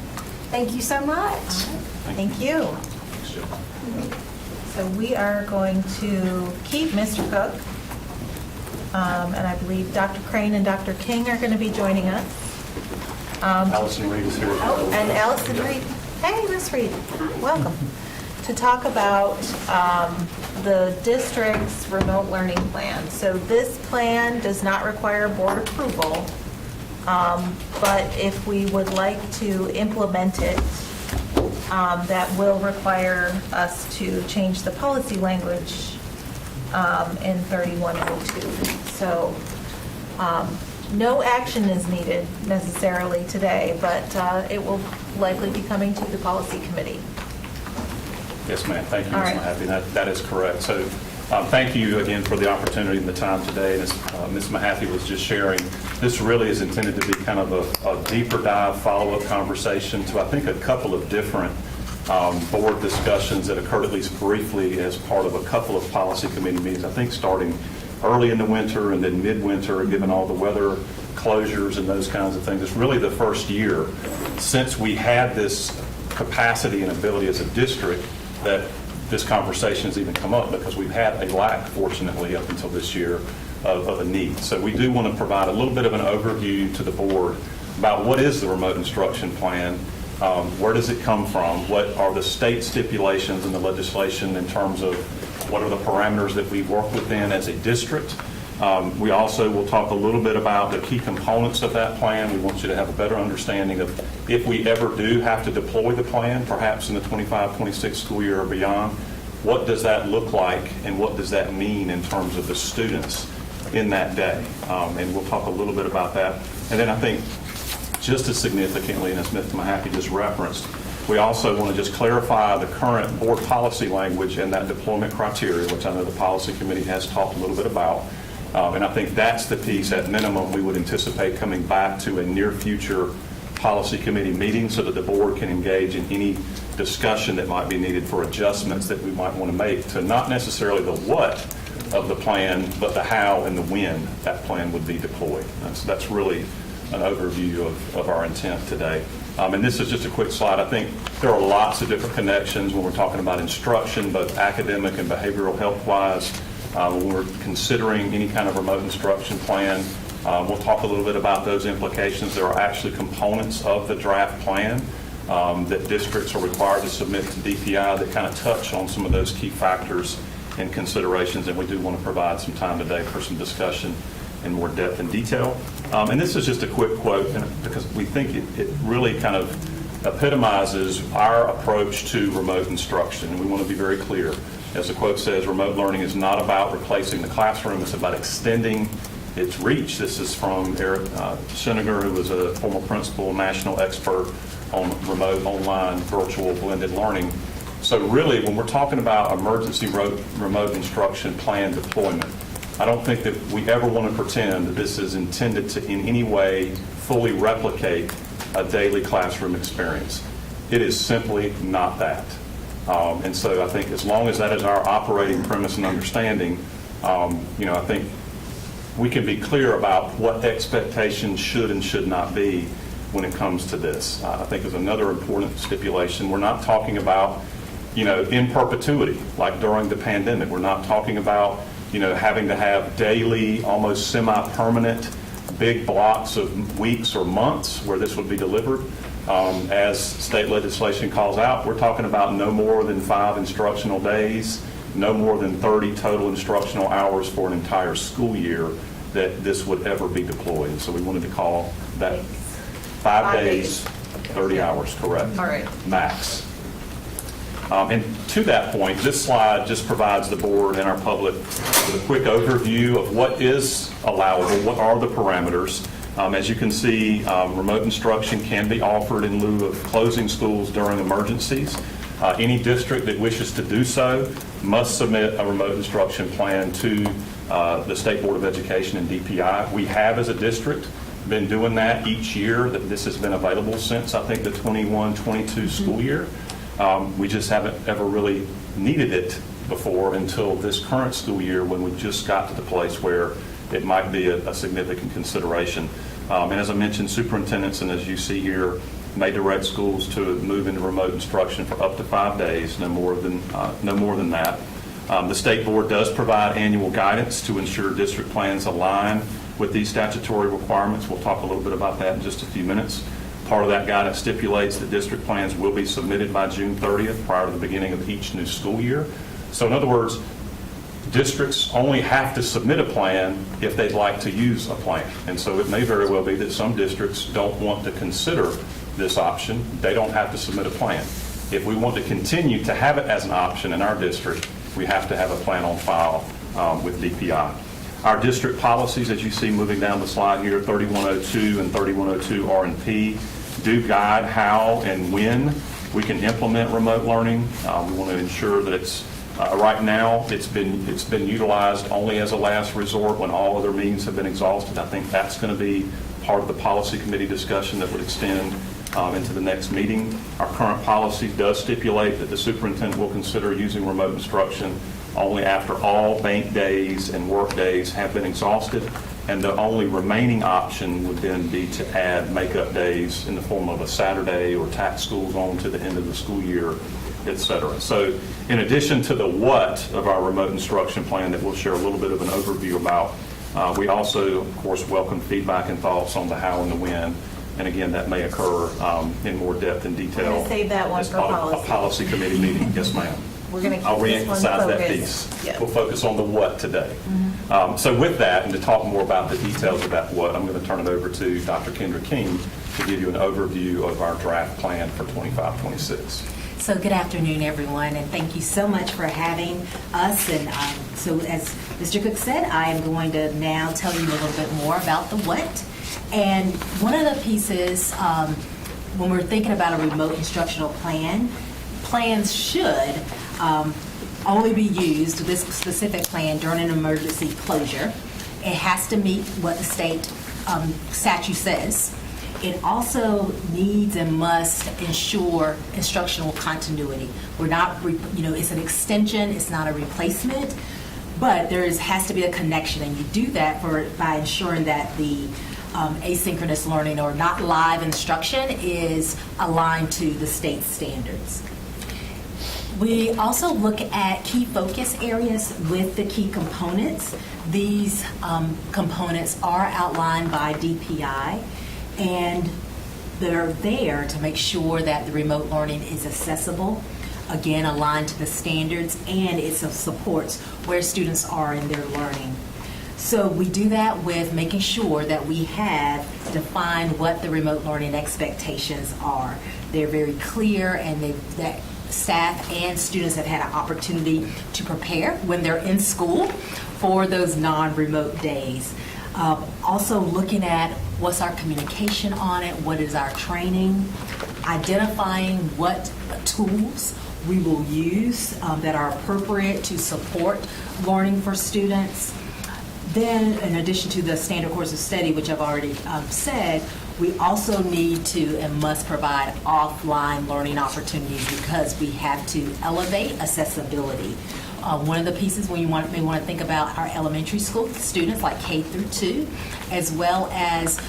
Thank you so much. Thank you. So we are going to keep Mr. Cook, and I believe Dr. Crane and Dr. King are going to be joining us. Allison Reed is here. Oh, and Allison Reed. Hey, Miss Reed, welcome. To talk about the district's remote learning plan. So this plan does not require board approval, but if we would like to implement it, that will require us to change the policy language in 3102. So no action is needed necessarily today, but it will likely be coming to the policy committee. Yes, ma'am. Thank you, All Ms. right. Mahaffey. That is correct. So thank you again for the opportunity and the time today. And as Ms. Mahaffey was just sharing, this really is intended to be kind of a deeper dive follow-up conversation to, I think, a couple of different board discussions that occurred at least briefly as part of a couple of policy committee meetings, I think starting early in the winter and then midwinter, given all the weather closures and those kinds of things. It's really the first year since we had this capacity and ability as a district that this conversation has even come up, because we've had a lack, fortunately, up until this year of a need. So we do want to provide a little bit of an overview to the board about what is the remote instruction plan, where does it come from, what are the state stipulations in the legislation in terms of what are the parameters that we work within as a district, We also will talk a little bit about the key components of that plan. We want you to have a better understanding of if we ever do have to deploy the plan, perhaps in the 25-26 school year or beyond, what does that look like and what does that mean in terms of the students in that day? And we'll talk a little bit about that. And then I think just as significantly, and as Ms. Mahaffey just referenced, we also want to just clarify the current board policy language and that deployment criteria, which I know the policy committee has talked a little bit about. And I think that's the piece, at minimum, we would anticipate coming back to a near future policy committee meeting so that the board can engage in any discussion that might be needed for adjustments that we might want to make to not necessarily the what of the plan, but the how and the when that plan would be deployed. That's really an overview of our intent today. And this is just a quick slide. I think there are lots of different connections when we're talking about instruction, both academic and behavioral health-wise. When we're considering any kind of remote instruction plan, we'll talk a little bit about those implications. There are actually components of the draft plan that districts are required to submit to DPI that kind of touch on some of those key factors and considerations, and we do want to provide some time today for some discussion in more depth and detail. And this is just a quick quote because we think it really kind of epitomizes our approach to remote instruction. And we want to be very clear. As the quote says, remote learning is not about replacing the classroom. It's about extending its reach. This is from Eric Scheniger, who was a former principal, national expert on remote, online, virtual, blended learning. So really, when we're talking about emergency remote instruction plan deployment, I don't think that we ever want to pretend that this is intended to in any way fully replicate a daily classroom experience. It is simply not that. And so I think as long as that is our operating premise and understanding, I think we can be clear about what expectations should and should not be when it comes to this. I think is another important stipulation. We're not talking about, in perpetuity, like during the pandemic. We're not talking about, having to have daily, almost semi-permanent, big blocks of weeks or months where this would be delivered. As state legislation calls out, we're talking about no more than 5 instructional days, no more than 30 total instructional hours for an entire school year that this would ever be deployed. And so we wanted to call that 5 days, 30 hours, correct? All right. Max. And to that point, this slide just provides the board and our public with a quick overview of what is allowable, what are the parameters. As you can see, remote instruction can be offered in lieu of closing schools during emergencies. Any district that wishes to do so must submit a remote instruction plan to the State Board of Education and DPI. We have, as a district, been doing that each year. That this has been available since, I think, the 21-22 school year. We just haven't ever really needed it before until this current school year when we just got to the place where it might be a significant consideration. And as I mentioned, superintendents, and as you see here, may direct schools to move into remote instruction for up to 5 days, no more than that. The state board does provide annual guidance to ensure district plans align with these statutory requirements. We'll talk a little bit about that in just a few minutes. Part of that guidance stipulates that district plans will be submitted by June 30th prior to the beginning of each new school year. So in other words, districts only have to submit a plan if they'd like to use a plan. And so it may very well be that some districts don't want to consider this option. They don't have to submit a plan. If we want to continue to have it as an option in our district, we have to have a plan on file with DPI. Our district policies, as you see moving down the slide here, 3102 and 3102 R&P, do guide how and when we can implement remote learning. We want to ensure that it's right now it's been utilized only as a last resort when all other means have been exhausted. I think that's going to be part of the policy committee discussion that would extend into the next meeting. Our current policy does stipulate that the superintendent will consider using remote instruction only after all bank days and work days have been exhausted, and the only remaining option would then be to add makeup days in the form of a Saturday or tack schools on to the end of the school year, et cetera. So in addition to the what of our remote instruction plan that we'll share a little bit of an overview about, we also, of course, welcome feedback and thoughts on the how and the when. And again, that may occur in more depth and detail. We're going to save that one as for part of policy. a policy committee meeting. Yes, ma'am. we're going to I'll keep this one reemphasize that focused. piece. Yeah. We'll focus on the what today. So with that, and to talk more about the details of that what, I'm going to turn it over to Dr. Kendra King to give you an overview of our draft plan for 25-26. So good afternoon, everyone, and thank you so much for having us. And so as Mr. Cook said, I am going to now tell you a little bit more about the what. And one of the pieces, when we're thinking about a remote instructional plan, plans should only be used, this specific plan, during an emergency closure. It has to meet what the state statute says. It also needs and must ensure instructional continuity. We're not, it's an extension, it's not a replacement, but has to be a connection, and you do that by ensuring that the asynchronous learning or not live instruction is aligned to the state standards. We also look at key focus areas with the key components. These components are outlined by DPI, and they're there to make sure that the remote learning is accessible, again, aligned to the standards, and it supports where students are in their learning. So we do that with making sure that we have defined what the remote learning expectations are. They're very clear, and that staff and students have had an opportunity to prepare when they're in school for those non-remote days. Also looking at what's our communication on it, what is our training, identifying what tools we will use that are appropriate to support learning for students. Then, in addition to the standard course of study, which I've already said, we also need to and must provide offline learning opportunities because we have to elevate accessibility. One of the pieces when you may want to think about our elementary school students, like K through 2, as well as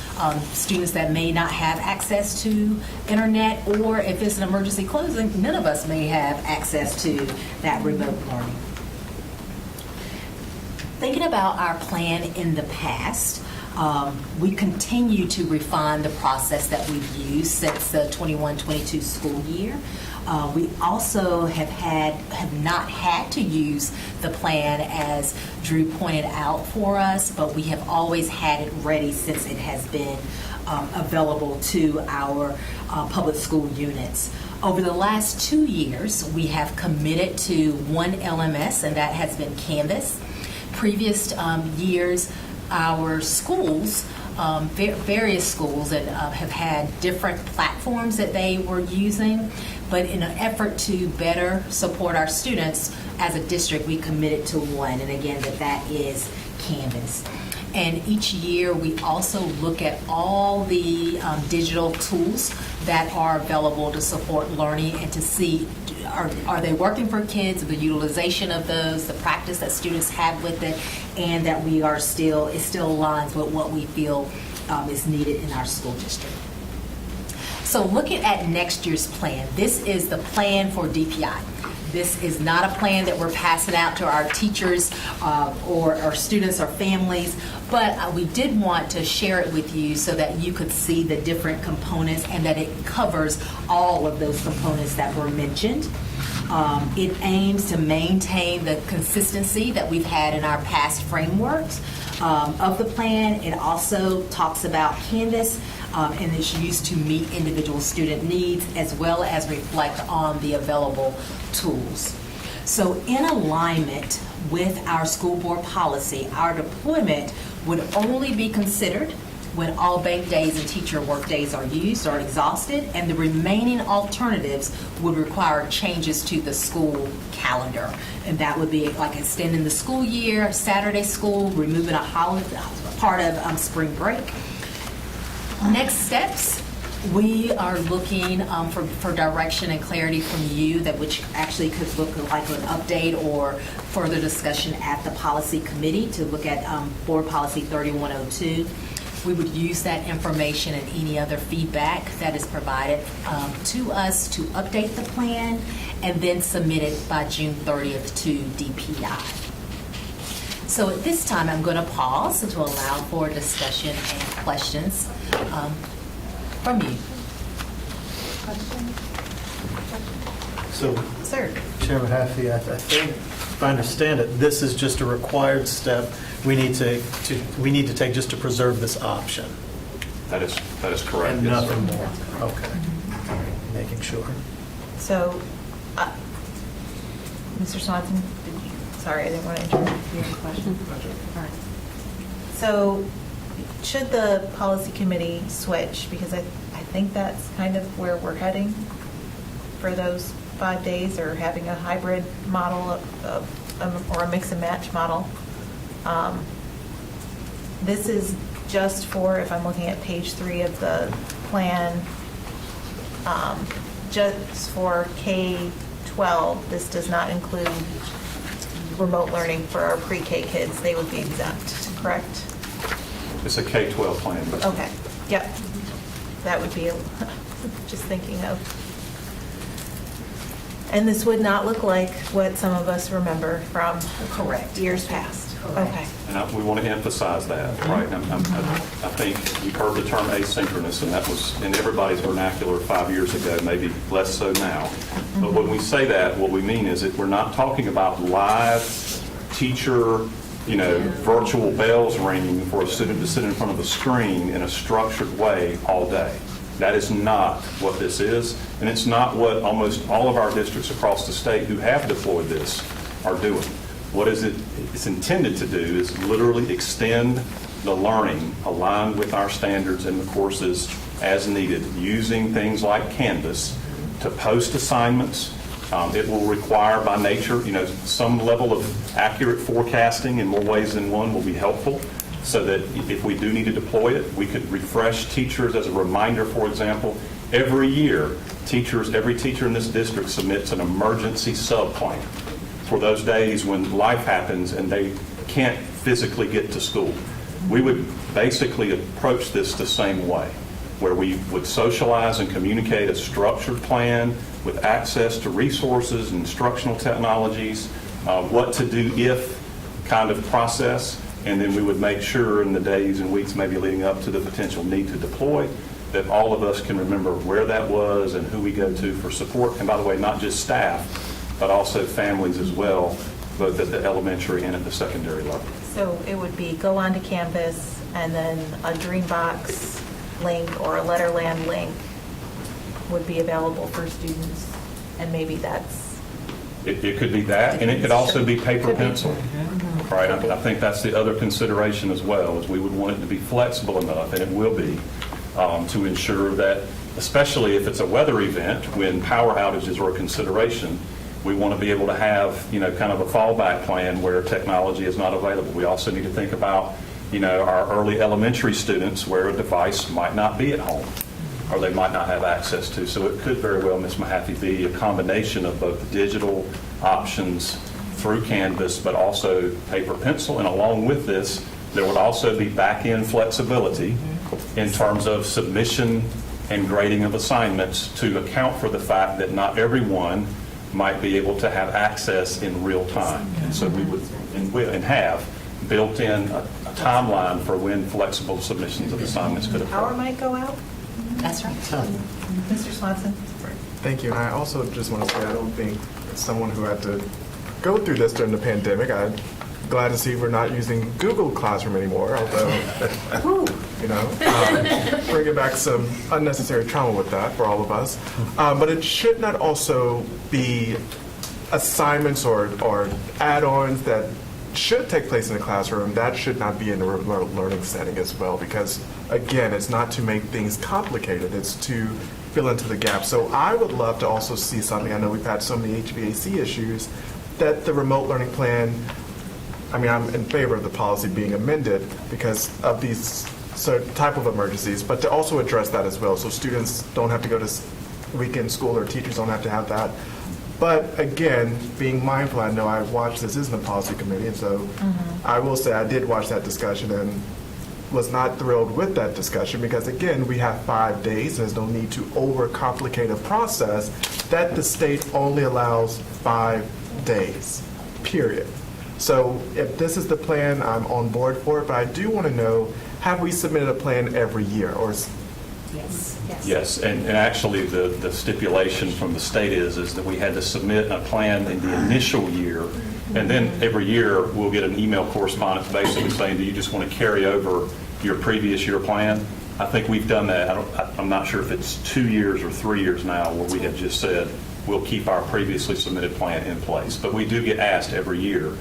students that may not have access to internet, or if it's an emergency closing, none of us may have access to that remote learning. Thinking about our plan in the past, we continue to refine the process that we've used since the 21-22 school year. We also have not had to use the plan, as Drew pointed out for us, but we have always had it ready since it has been available to our public school units. Over the last 2 years, we have committed to one LMS, and that has been Canvas. Previous years, our schools, various schools that have had different platforms that they were using, but in an effort to better support our students as a district, we committed to one, and again, that is Canvas. And each year, we also look at all the digital tools that are available to support learning and to see are they working for kids, the utilization of those, the practice that students have with it, and that it still aligns with what we feel is needed in our school district. So looking at next year's plan, this is the plan for DPI. This is not a plan that we're passing out to our teachers or our students or families, but we did want to share it with you so that you could see the different components and that it covers all of those components that were mentioned. It aims to maintain the consistency that we've had in our past frameworks of the plan. It also talks about Canvas, and it's used to meet individual student needs as well as reflect on the available tools. So in alignment with our school board policy, our deployment would only be considered when all bank days and teacher work days are used or exhausted, and the remaining alternatives would require changes to the school calendar. And that would be like extending the school year, Saturday school, removing a holiday, part of spring break. Next steps, we are looking for direction and clarity from you, which actually could look like an update or further discussion at the policy committee to look at board policy 3102. We would use that information and any other feedback that is provided to us to update the plan and then submit it by June 30th to DPI. So at this time, I'm going to pause to allow for discussion and questions from you. So Sir. Chairman Haffey, I think, if I understand it, this is just a required step we need to take just to preserve this option. That is correct. And yes, sir. nothing more. Okay. Making sure. So, Mr. Swanson, sorry, I didn't want to interrupt. You have a question? All right. So, should the policy committee switch? Because I think that's kind of where we're heading for those 5 days, or having a hybrid model or a mix and match model. This is just for, if I'm looking at page 3 of the plan, just for K-12. This does not include remote learning for our pre-K kids. They would be exempt, correct? It's a K-12 plan. Yes. Okay, yep. That would be, just thinking of. And this would not look like what some of us remember from years past. Okay. And we want to emphasize that, right? I think you've heard the term asynchronous, and that was in everybody's vernacular 5 years ago, maybe less so now. But when we say that, what we mean is that we're not talking about live teacher, virtual bells ringing for a student to sit in front of a screen in a structured way all day. That is not what this is, and it's not what almost all of our districts across the state who have deployed this are doing. What is it's intended to do is literally extend the learning aligned with our standards in the courses as needed, using things like Canvas to post assignments. It will require, by nature, some level of accurate forecasting in more ways than one will be helpful, so that if we do need to deploy it, we could refresh teachers as a reminder. For example, every year, every teacher in this district submits an emergency sub-plan for those days when life happens and they can't physically get to school. We would basically approach this the same way, where we would socialize and communicate a structured plan with access to resources and instructional technologies, what to do if kind of process, and then we would make sure in the days and weeks maybe leading up to the potential need to deploy that all of us can remember where that was and who we go to for support. And by the way, not just staff, but also families as well, both at the elementary and at the secondary level. So it would be go onto Canvas, and then a Dreambox link or a Letterland link would be available for students, and maybe that's... It could be that, and it could also be paper pencil. Right, I think that's the other consideration as well, is we would want it to be flexible enough, and it will be, to ensure that, especially if it's a weather event, when power outages are a consideration, we want to be able to have, kind of a fallback plan where technology is not available. We also need to think about, our early elementary students where a device might not be at home, or they might not have access to. So it could very well, Ms. Mahaffey, be a combination of both digital options through Canvas, but also paper pencil. And along with this, there would also be back-end flexibility in terms of submission and grading of assignments to account for the fact that not everyone might be able to have access in real time. And so we would and have built in a timeline for when flexible submissions of assignments could Power occur. might go out? That's right. Mr. Swanson? Thank you. And I also just want to say, I don't think, as someone who had to go through this during the pandemic, I'm glad to see we're not using Google Classroom anymore, although, bringing back some unnecessary trauma with that for all of us. But it should not also be assignments or add-ons that should take place in the classroom. That should not be in a remote learning setting as well, because, again, it's not to make things complicated. It's to fill into the gap. So I would love to also see something. I know we've had so many HVAC issues that the remote learning plan, I'm in favor of the policy being amended because of these certain type of emergencies, but to also address that as well, so students don't have to go to weekend school or teachers don't have to have that. But again, being mindful, I know I watched, this isn't a policy committee, and so I will say I did watch that discussion and was not thrilled with that discussion because, again, we have 5 days. There's no need to overcomplicate a process that the state only allows 5 days, period. So if this is the plan, I'm on board for it, but I do want to know, have we submitted a plan every year? Or Yes. Yes, and actually, the stipulation from the state is that we had to submit a plan in the initial year, and then every year, we'll get an email correspondence basically saying, do you just want to carry over your previous year plan? I think we've done that. I'm not sure if it's 2 years or 3 years now where we have just said, we'll keep our previously submitted plan in place. But we do get asked every year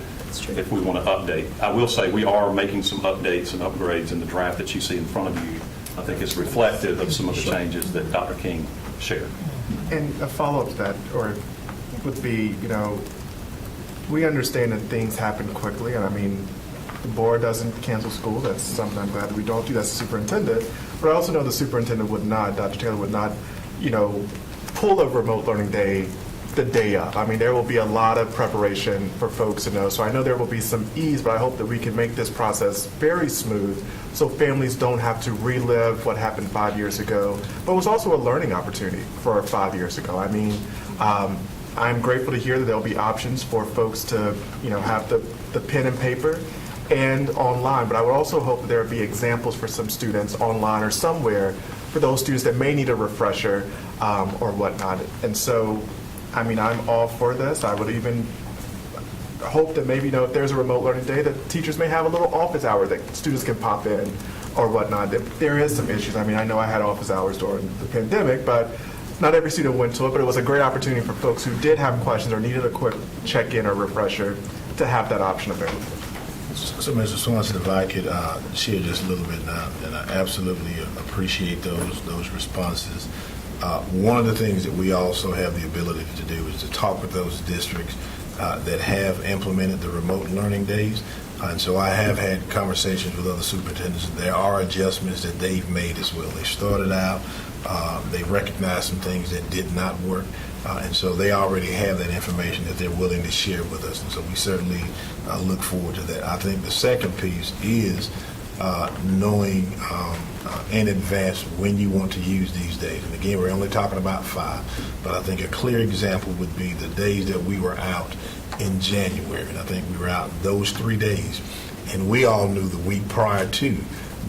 if we want to update. I will say, we are making some updates and upgrades in the draft that you see in front of you. I think it's reflective of some of the changes that Dr. King shared. And a follow-up to that, or would be, we understand that things happen quickly, and I mean, the board doesn't cancel school. That's something I'm glad that we don't do. That's the superintendent. But I also know the superintendent would not, Dr. Taylor would not, pull a remote learning day the day up. I mean, there will be a lot of preparation for folks to know. So I know there will be some ease, but I hope that we can make this process very smooth so families don't have to relive what happened 5 years ago. But it was also a learning opportunity for 5 years ago. I mean, I'm grateful to hear that there'll be options for folks to, have the pen and paper and online. But I would also hope that there would be examples for some students online or somewhere for those students that may need a refresher or whatnot. And so, I mean, I'm all for this. I would even hope that maybe, if there's a remote learning day, that teachers may have a little office hour that students can pop in or whatnot. There is some issues. I mean, I know I had office hours during the pandemic, but not every student went to it. But it was a great opportunity for folks who did have questions or needed a quick check-in or refresher to have that option available. So, Mr. Swanson, if I could share just a little bit now, and I absolutely appreciate those responses. One of the things that we also have the ability to do is to talk with those districts that have implemented the remote learning days. And so I have had conversations with other superintendents. There are adjustments that they've made as well. They started out, they recognized some things that did not work. And so they already have that information that they're willing to share with us. And so we certainly look forward to that. I think the second piece is knowing in advance when you want to use these days. And again, we're only talking about 5, but I think a clear example would be the days that we were out in January. And I think we were out those 3 days. And we all knew the week prior to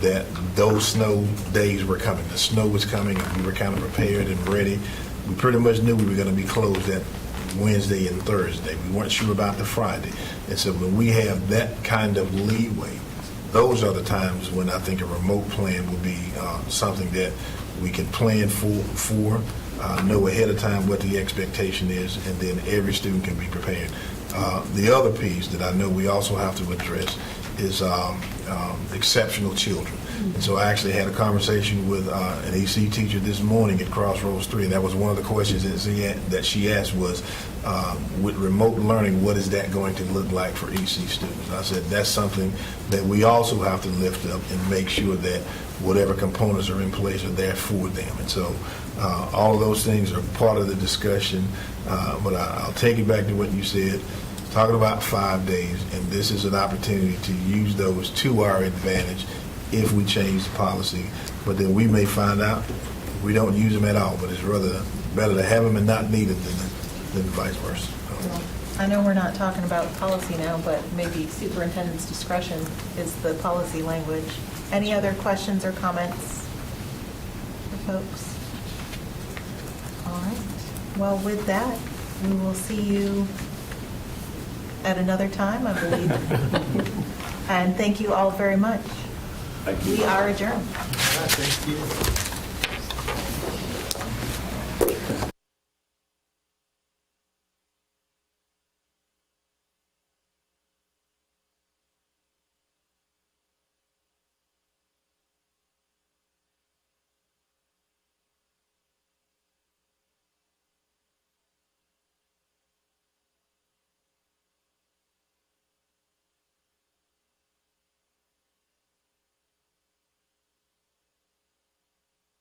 that those snow days were coming. The snow was coming, and we were kind of prepared and ready. We pretty much knew we were going to be closed that Wednesday and Thursday. We weren't sure about the Friday. And so when we have that kind of leeway, those are the times when I think a remote plan will be something that we can plan for, know ahead of time what the expectation is, and then every student can be prepared. The other piece that I know we also have to address is exceptional children. And so I actually had a conversation with an EC teacher this morning at Crossroads 3, and that was one of the questions that she asked was, with remote learning, what is that going to look like for EC students? I said that's something that we also have to lift up and make sure that whatever components are in place are there for them. And so all of those things are part of the discussion, but I'll take it back to what you said. Talking about 5 days, and this is an opportunity to use those to our advantage if we change the policy. But then we may find out we don't use them at all, but it's rather better to have them and not need them than vice versa. Well, I know we're not talking about policy now, but maybe superintendent's discretion is the policy language. Any other questions or comments for folks? All right. Well, with that, we will see you at another time, I believe. And thank you all very much. Thank you. We are adjourned. Thank you.